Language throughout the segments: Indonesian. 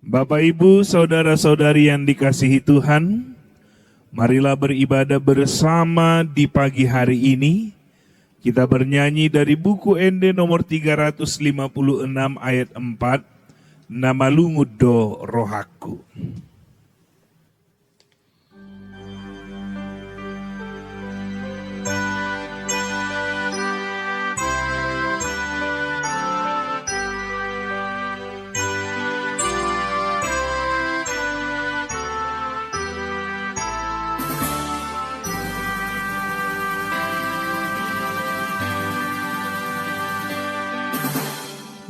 Bapak, Ibu, saudara-saudari yang dikasihi Tuhan, marilah beribadah bersama di pagi hari ini. Kita bernyanyi dari buku ND nomor 356 ayat 4, Nama Lungudo Rohaku.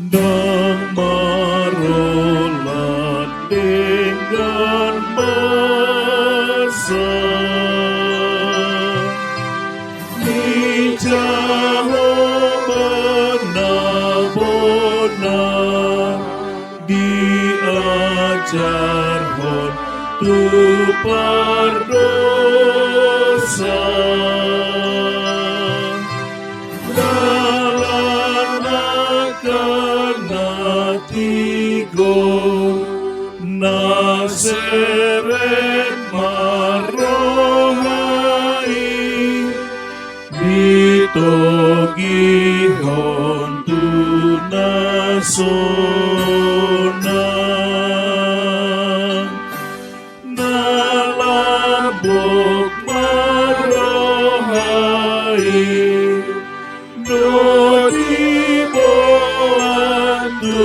Dan marolah dengan besar di jauh benar-benar diajar hon tu berdosa. Naseret marohai bitogi hontu nasona nalabok marohai dodi boantu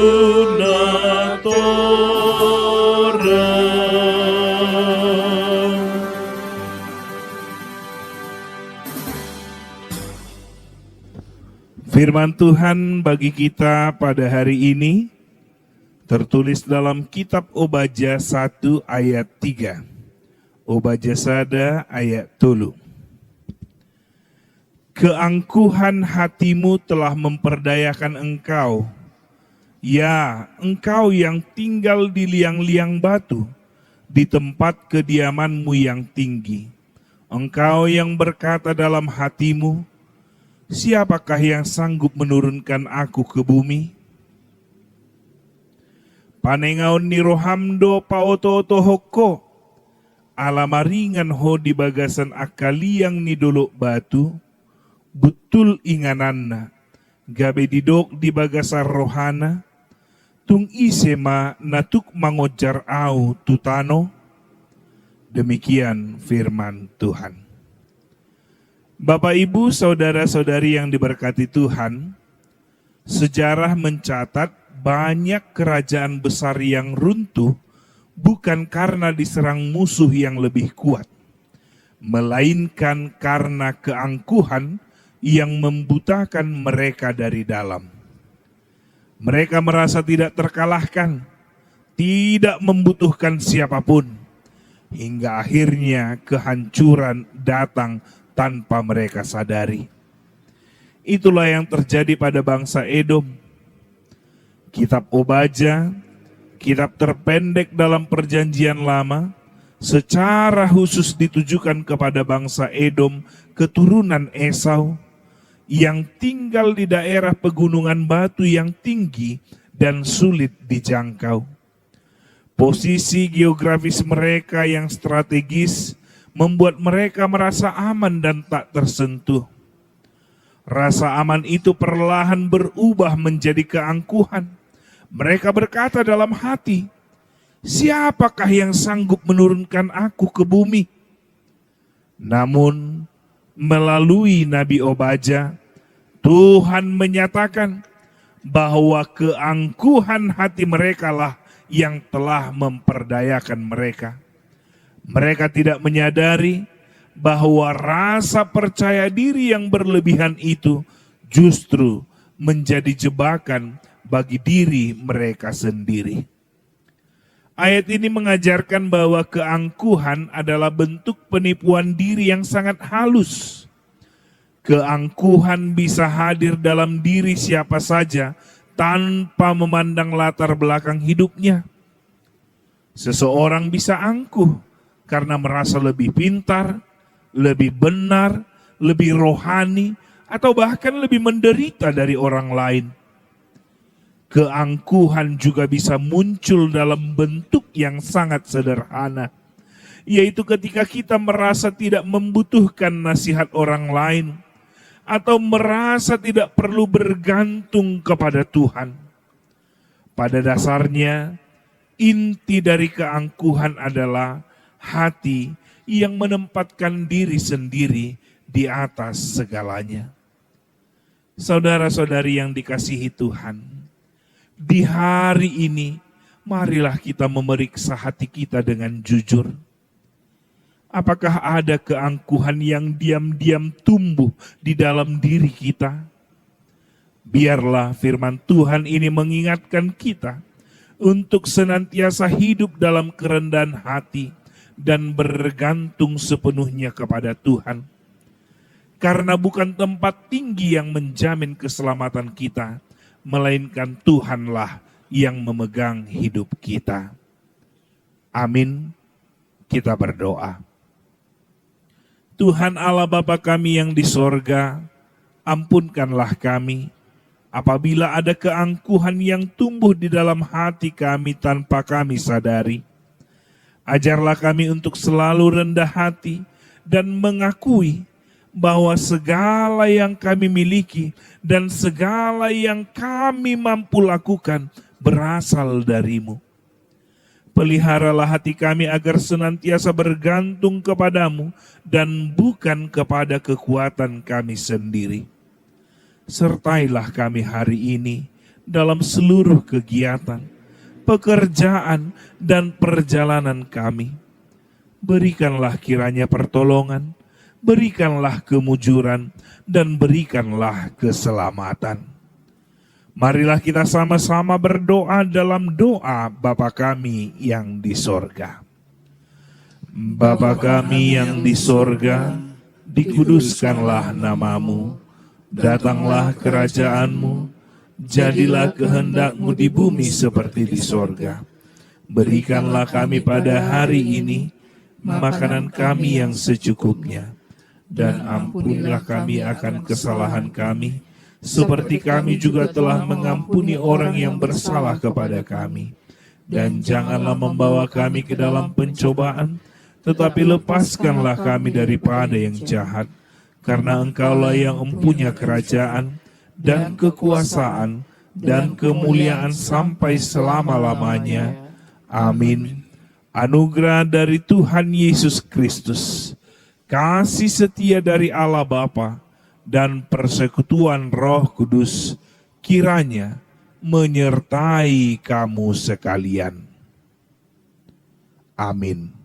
Firman Tuhan bagi kita pada hari ini tertulis dalam kitab Obaja 1 ayat 3. Obaja Sada ayat 3. Keangkuhan hatimu telah memperdayakan engkau. Ya, engkau yang tinggal di liang-liang batu, di tempat kediamanmu yang tinggi. Engkau yang berkata dalam hatimu, siapakah yang sanggup menurunkan aku ke bumi? Panengaon ni rohamdo paoto-oto hoko, alamaringan ho di bagasan akaliang ni dolok batu, betul ingananna, gabe didok di bagasar rohana, tung isema natuk mangojar au tutano. Demikian firman Tuhan. Bapak, Ibu, saudara-saudari yang diberkati Tuhan, sejarah mencatat banyak kerajaan besar yang runtuh bukan karena diserang musuh yang lebih kuat, melainkan karena keangkuhan yang membutakan mereka dari dalam. Mereka merasa tidak terkalahkan, tidak membutuhkan siapapun, hingga akhirnya kehancuran datang tanpa mereka sadari. Itulah yang terjadi pada bangsa Edom. Kitab Obaja, kitab terpendek dalam perjanjian lama, secara khusus ditujukan kepada bangsa Edom, keturunan Esau, yang tinggal di daerah pegunungan batu yang tinggi dan sulit dijangkau. Posisi geografis mereka yang strategis membuat mereka merasa aman dan tak tersentuh. Rasa aman itu perlahan berubah menjadi keangkuhan. Mereka berkata dalam hati, siapakah yang sanggup menurunkan aku ke bumi? Namun melalui Nabi Obaja, Tuhan menyatakan bahwa keangkuhan hati mereka lah yang telah memperdayakan mereka. Mereka tidak menyadari bahwa rasa percaya diri yang berlebihan itu justru menjadi jebakan bagi diri mereka sendiri. Ayat ini mengajarkan bahwa keangkuhan adalah bentuk penipuan diri yang sangat halus. Keangkuhan bisa hadir dalam diri siapa saja tanpa memandang latar belakang hidupnya. Seseorang bisa angkuh karena merasa lebih pintar, lebih benar, lebih rohani, atau bahkan lebih menderita dari orang lain. Keangkuhan juga bisa muncul dalam bentuk yang sangat sederhana, yaitu ketika kita merasa tidak membutuhkan nasihat orang lain atau merasa tidak perlu bergantung kepada Tuhan. Pada dasarnya, inti dari keangkuhan adalah hati yang menempatkan diri sendiri di atas segalanya. Saudara-saudari yang dikasihi Tuhan, di hari ini, marilah kita memeriksa hati kita dengan jujur. Apakah ada keangkuhan yang diam-diam tumbuh di dalam diri kita? Biarlah firman Tuhan ini mengingatkan kita untuk senantiasa hidup dalam kerendahan hati dan bergantung sepenuhnya kepada Tuhan. Karena bukan tempat tinggi yang menjamin keselamatan kita, melainkan Tuhanlah yang memegang hidup kita. Amin. Kita berdoa. Tuhan Allah Bapa kami yang di sorga, ampunkanlah kami apabila ada keangkuhan yang tumbuh di dalam hati kami tanpa kami sadari. Ajarlah kami untuk selalu rendah hati dan mengakui bahwa segala yang kami miliki dan segala yang kami mampu lakukan berasal dari-Mu. Peliharalah hati kami agar senantiasa bergantung kepadamu dan bukan kepada kekuatan kami sendiri. Sertailah kami hari ini dalam seluruh kegiatan, pekerjaan, dan perjalanan kami. Berikanlah kiranya pertolongan, berikanlah kemujuran, dan berikanlah keselamatan. Marilah kita sama-sama berdoa dalam doa Bapa kami yang di sorga. Bapa kami yang di sorga, dikuduskanlah namamu, datanglah kerajaan-Mu, jadilah kehendak-Mu di bumi seperti di sorga. Berikanlah kami pada hari ini makanan kami yang secukupnya, dan ampunilah kami akan kesalahan kami, seperti kami juga telah mengampuni orang yang bersalah kepada kami. Dan janganlah membawa kami ke dalam pencobaan, tetapi lepaskanlah kami daripada yang jahat. Karena Engkaulah yang mempunyai kerajaan, dan kekuasaan, dan kemuliaan sampai selama-lamanya. Amin. Anugerah dari Tuhan Yesus Kristus, kasih setia dari Allah Bapa, dan persekutuan Roh Kudus kiranya menyertai kamu sekalian. Amin.